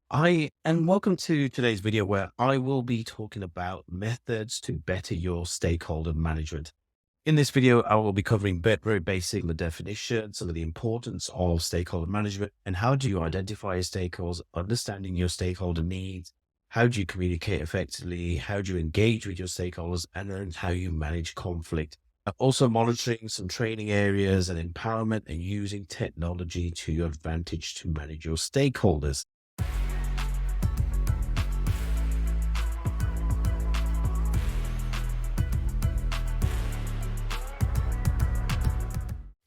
And welcome to today's video where I will be talking about methods to better your stakeholder management. In this video, I will be covering very basic the definition, some of the importance of stakeholder management, and how do you identify your stakeholders, understanding your stakeholder needs, how do you communicate effectively, how do you engage with your stakeholders, and then how you manage conflict. Also monitoring some training areas and empowerment and using technology to your advantage to manage your stakeholders.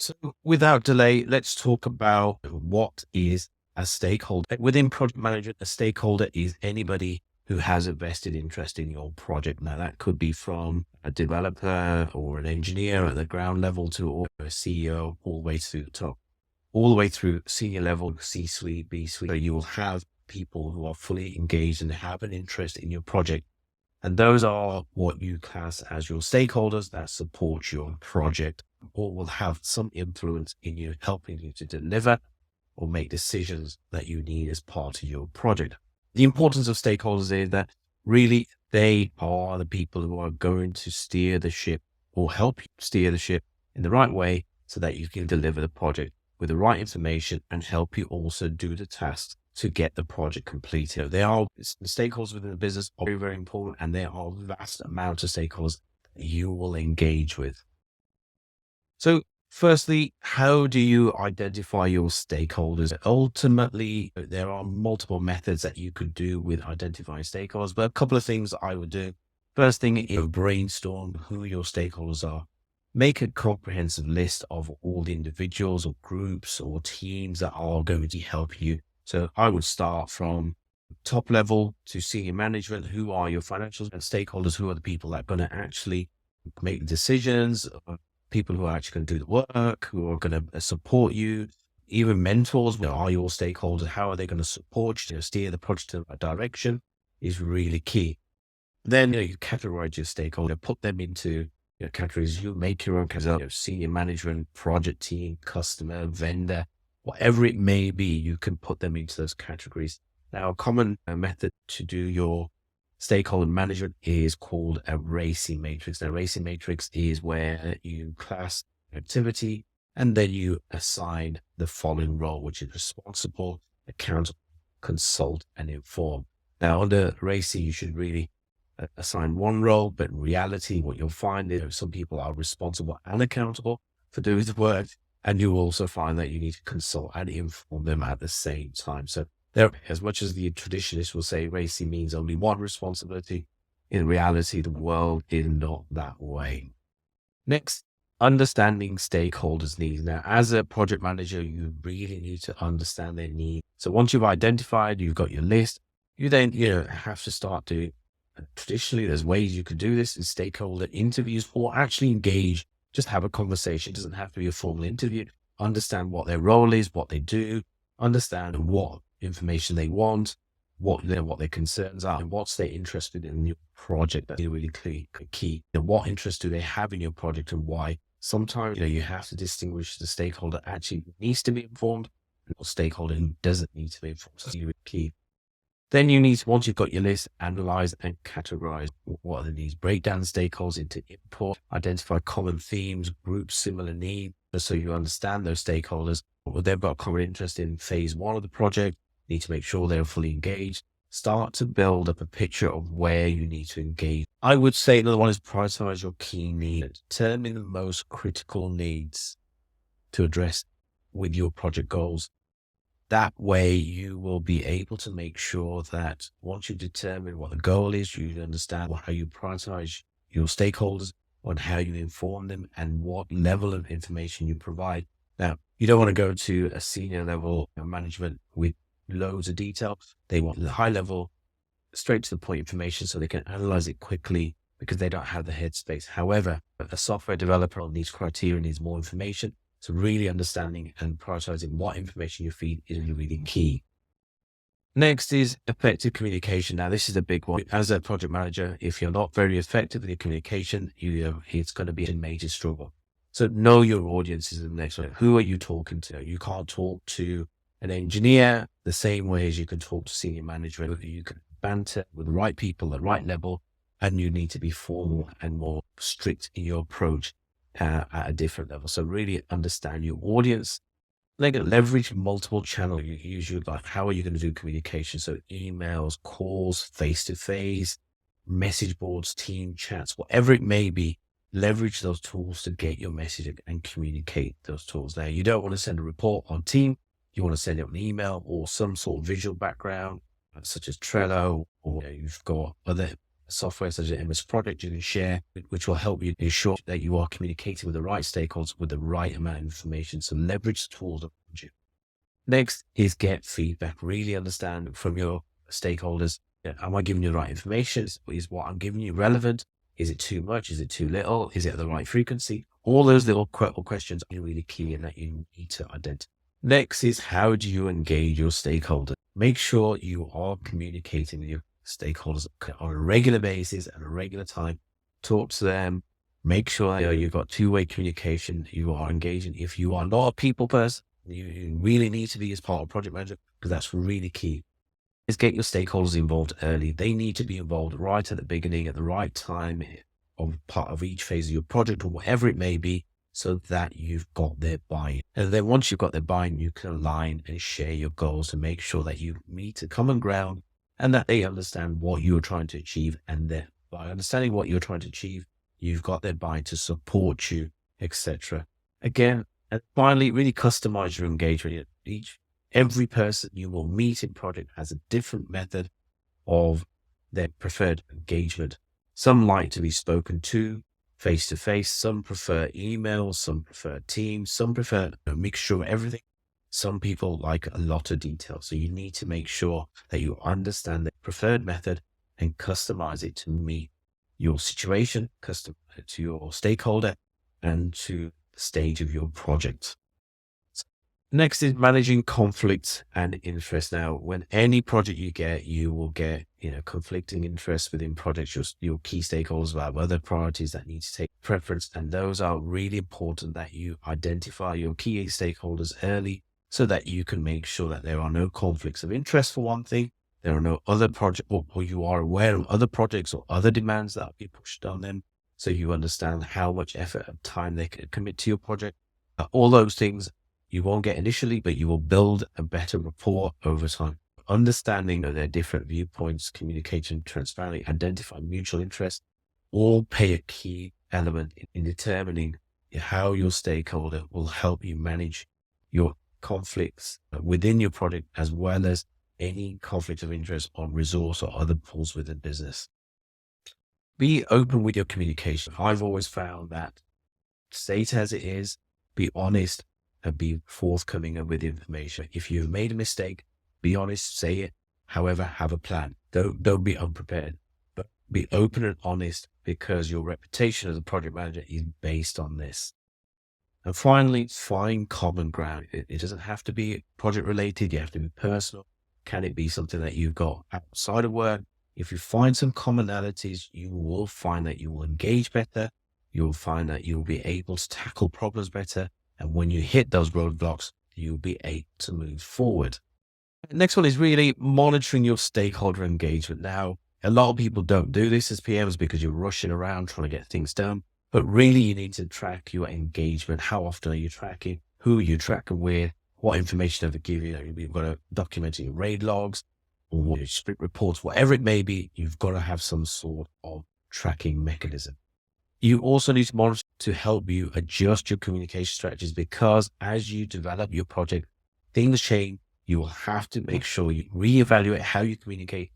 So without delay, let's talk about what is a stakeholder. Within project management, a stakeholder is anybody who has a vested interest in your project. Now, that could be from a developer or an engineer at the ground level to a CEO, all the way through the top, all the way through senior level, C-suite, B-suite. So you will have people who are fully engaged and have an interest in your project. And those are what you class as your stakeholders that support your project or will have some influence in you, helping you to deliver or make decisions that you need as part of your project. The importance of stakeholders is that really they are the people who are going to steer the ship or help you steer the ship in the right way so that you can deliver the project with the right information and help you also do the tasks to get the project completed. They are the stakeholders within the business are very important, and there are vast amounts of stakeholders that you will engage with. So firstly, how do you identify your stakeholders? Ultimately, there are multiple methods that you could do with identifying stakeholders, but a couple of things I would do. First thing is brainstorm who your stakeholders are. Make a comprehensive list of all the individuals or groups or teams that are going to help you. So I would start from top level to senior management. Who are your financial stakeholders? Who are the people that are going to actually make decisions? People who are actually going to do the work, who are going to support you, even mentors. Are your stakeholders? How are they going to support you to steer the project in the right direction is really key. Then you categorize your stakeholder, put them into categories. You make your own categories, senior management, project team, customer, vendor, whatever it may be, you can put them into those categories. Now, a common method to do your stakeholder management is called a RACI matrix. Now, RACI matrix is where you class activity and then you assign the following role, which is responsible, accountable, consult, and inform. Now, under RACI, you should really assign one role, but in reality, what you'll find is some people are responsible and accountable for doing the work, and you will also find that you need to consult and inform them at the same time. So there, as much as the traditionalists will say RACI means only one responsibility, in reality, the world is not that way. Next, understanding stakeholders' needs. Now, as a project manager, you really need to understand their needs. So once you've identified, you've got your list, you then, have to start doing. Traditionally, there's ways you could do this in stakeholder interviews or actually engage, just have a conversation. It doesn't have to be a formal interview. Understand what their role is, what they do, understand what information they want, what their concerns are, and what's they're interested in your project. That's really key. What interest do they have in your project and why? Sometimes, you have to distinguish the stakeholder actually needs to be informed and what stakeholder who doesn't need to be informed. That's really key. Then you need to, once you've got your list, analyze and categorize what are the needs. Break down stakeholders into input, identify common themes, group similar needs, so you understand those stakeholders. They've got common interest in phase one of the project. Need to make sure they're fully engaged. Start to build up a picture of where you need to engage. I would say another one is prioritize your key needs. Determine the most critical needs to address with your project goals. That way you will be able to make sure that once you determine what the goal is, you understand how you prioritize your stakeholders, on how you inform them and what level of information you provide. Now, you don't want to go to a senior level management with loads of detail. They want the high level, straight to the point information so they can analyze it quickly because they don't have the headspace. However, a software developer needs criteria, needs more information. So really understanding and prioritizing what information you feed is really key. Next is effective communication. Now, this is a big one. As a project manager, if you're not very effective with your communication, it's going to be a major struggle. So know your audience is the next one. Who are you talking to? You can't talk to an engineer the same way as you can talk to senior management, you can banter with the right people at the right level, and you need to be formal and more strict in your approach at a different level. So really understand your audience, leverage multiple channels. You use your, like, how are you going to do communication? So emails, calls, face to face, message boards, team chats, whatever it may be. Leverage those tools to get your message and communicate those tools. Now, you don't want to send a report on team. You want to send it an email or some sort of visual background, such as Trello, or you've got other software such as MS Project you can share, which will help you ensure that you are communicating with the right stakeholders with the right amount of information. So leverage the tools around you. Next is get feedback. Really understand from your stakeholders, am I giving you the right information? Is what I'm giving you relevant? Is it too much? Is it too little? Is it at the right frequency? All those little questions are really key and that you need to identify. Next is, how do you engage your stakeholders? Make sure you are communicating with your stakeholders on a regular basis at a regular time. Talk to them. Make sure you've got two-way communication. You are engaging. If you are not a people person, you really need to be as part of project manager, because that's really key. Is get your stakeholders involved early. They need to be involved right at the beginning, at the right time of part of each phase of your project or whatever it may be, so that you've got their buy-in. And then once you've got their buy-in, you can align and share your goals to make sure that you meet a common ground and that they understand what you're trying to achieve. And that by understanding what you're trying to achieve, you've got their buy-in to support you, etc. Again, and finally, really customize your engagement. Every person you will meet in project has a different method of their preferred engagement. Some like to be spoken to face to face. Some prefer emails. Some prefer Teams. Some prefer a mixture of everything. Some people like a lot of detail. So you need to make sure that you understand the preferred method and customize it to meet your situation, custom to your stakeholder, and to the stage of your project. Next is managing conflicts and interest. Now, when any project you will get, conflicting interests within projects. Your key stakeholders will have other priorities that need to take preference. And those are really important that you identify your key stakeholders early so that you can make sure that there are no conflicts of interest, for one thing. There are no other projects, or you are aware of other projects or other demands that will be pushed on them. So you understand how much effort and time they can commit to your project. All those things you won't get initially, but you will build a better rapport over time. Understanding their different viewpoints, communication transparently, identify mutual interests, all play a key element in determining how your stakeholder will help you manage your conflicts within your project, as well as any conflict of interest on resource or other pools within business. Be open with your communication. I've always found that state as it is, be honest, and be forthcoming with information. If you've made a mistake, be honest, say it. However, have a plan. Don't be unprepared, but be open and honest, because your reputation as a project manager is based on this. And finally, find common ground. It doesn't have to be project related. You have to be personal. Can it be something that you've got outside of work? If you find some commonalities, you will find that you will engage better. You'll find that you'll be able to tackle problems better. And when you hit those roadblocks, you'll be able to move forward. Next one is really monitoring your stakeholder engagement. Now, a lot of people don't do this as PMs because you're rushing around trying to get things done. But really, you need to track your engagement. How often are you tracking? Who are you tracking with? What information have they given you? You've got to document your raid logs or your sprint reports, whatever it may be. You've got to have some sort of tracking mechanism. You also need to monitor to help you adjust your communication strategies, because as you develop your project, things change. You will have to make sure you reevaluate how you communicate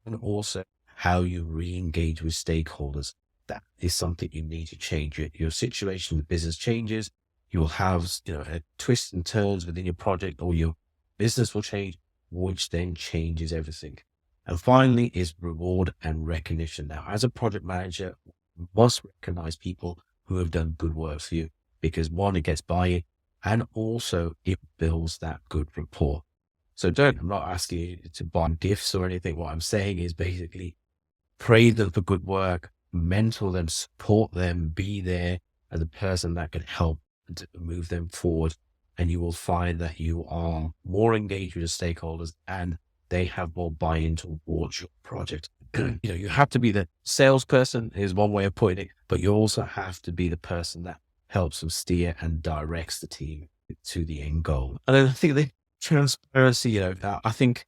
and also how you re-engage with stakeholders. That is something you need to change. Your situation, the business changes. You will have twists and turns within your project, or your business will change, which then changes everything. And finally is reward and recognition. Now, as a project manager, you must recognize people who have done good work for you, because one, it gets buy-in, and also it builds that good rapport. So I'm not asking you to buy gifts or anything. What I'm saying is basically praise them for good work, mentor them, support them, be there as a person that can help to move them forward and you will find that you are more engaged with the stakeholders and they have more buy-in towards your project. You have to be the salesperson is one way of putting it, but you also have to be the person that helps them steer and directs the team to the end goal. And then I think the transparency, I think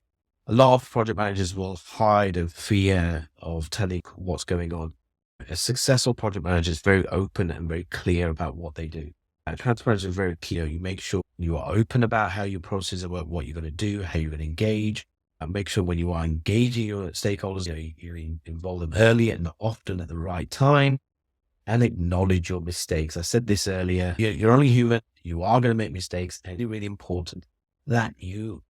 a lot of project managers will hide in fear of telling what's going on. A successful project manager is very open and very clear about what they do. Transparency is very clear. You make sure you are open about how your processes work, what you're going to do, how you're going to engage. And make sure when you are engaging your stakeholders, you involve them early and often at the right time, and acknowledge your mistakes. I said this earlier, you're only human. You are going to make mistakes, and it's really important that you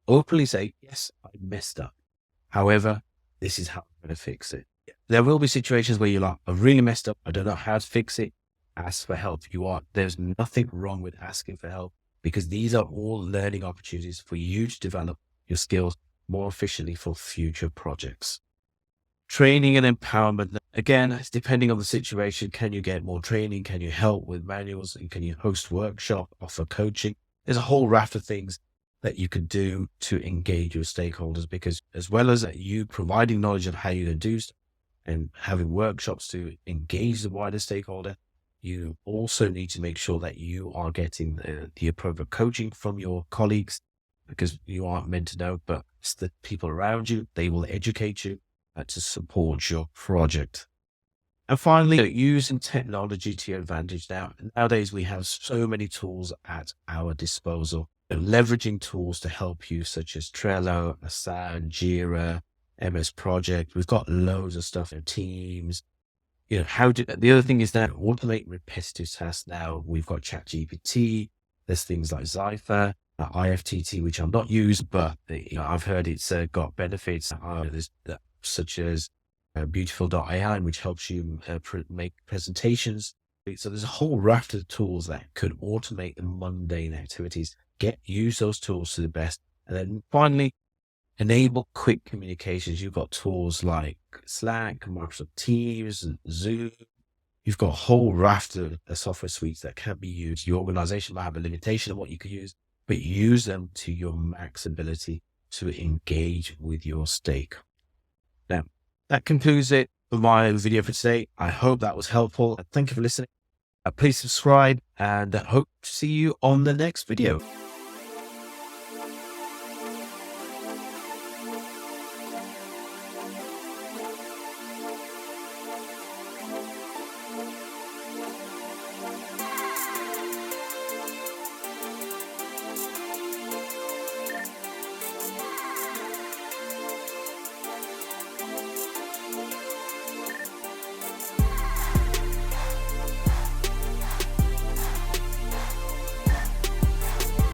openly say, yes, I messed up. However, this is how I'm going to fix it. There will be situations where you're like, I've really messed up. I don't know how to fix it. Ask for help. There's nothing wrong with asking for help, because these are all learning opportunities for you to develop your skills more efficiently for future projects. Training and empowerment. Again, it's depending on the situation. Can you get more training? Can you help with manuals? And can you host workshop, offer coaching? There's a whole raft of things that you can do to engage your stakeholders, because as well as you providing knowledge of how you're going to do stuff and having workshops to engage the wider stakeholder, you also need to make sure that you are getting the appropriate coaching from your colleagues, because you aren't meant to know, but it's the people around you. They will educate you to support your project. And finally, using technology to your advantage. Nowadays, we have so many tools at our disposal. Leveraging tools to help you, such as Trello, Asana, Jira, MS Project. We've got loads of stuff in Teams. The other thing is that automate repetitive tasks. Now we've got ChatGPT. There's things like Zypher, IFTT, which I'm not used, but I've heard it's got benefits. There's such as beautiful.ai, which helps you make presentations. So there's a whole raft of tools that could automate the mundane activities. Use those tools to the best. And then finally, enable quick communications. You've got tools like Slack, Microsoft Teams, and Zoom. You've got a whole raft of software suites that can be used. Your organization might have a limitation of what you can use, but use them to your max ability to engage with your stake. Now, that concludes it for my video for today. I hope that was helpful. Thank you for listening. Please subscribe, and I hope to see you on the next video.